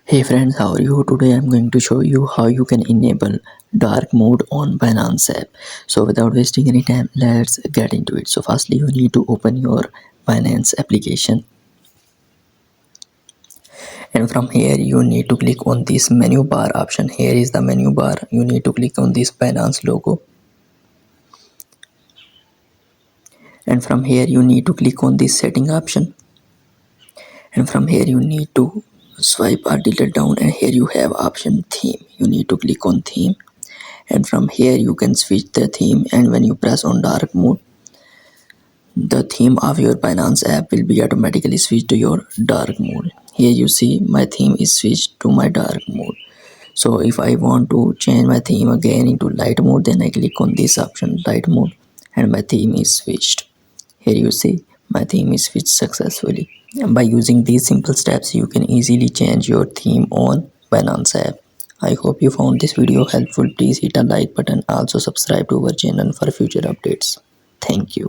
Hey friends, how are you? Today I'm going to show you how you can enable dark mode on Binance app. So without wasting any time, let's get into it. So firstly, you need to open your Binance application, and from here you need to click on this menu bar option. Here is the menu bar. You need to click on this Binance logo, and from here you need to click on this setting option, and from here you need to swipe or delete down, and here you have option theme. You need to click on theme, and from here you can switch the theme, and when you press on dark mode, the theme of your Binance app will be automatically switched to your dark mode. Here you see my theme is switched to my dark mode. So if I want to change my theme again into light mode, then I click on this option light mode and my theme is switched. Here you see my theme is switched successfully. And by using these simple steps, you can easily change your theme on Binance app. I hope you found this video helpful. Please hit a like button. Also subscribe to our channel for future updates. Thank you.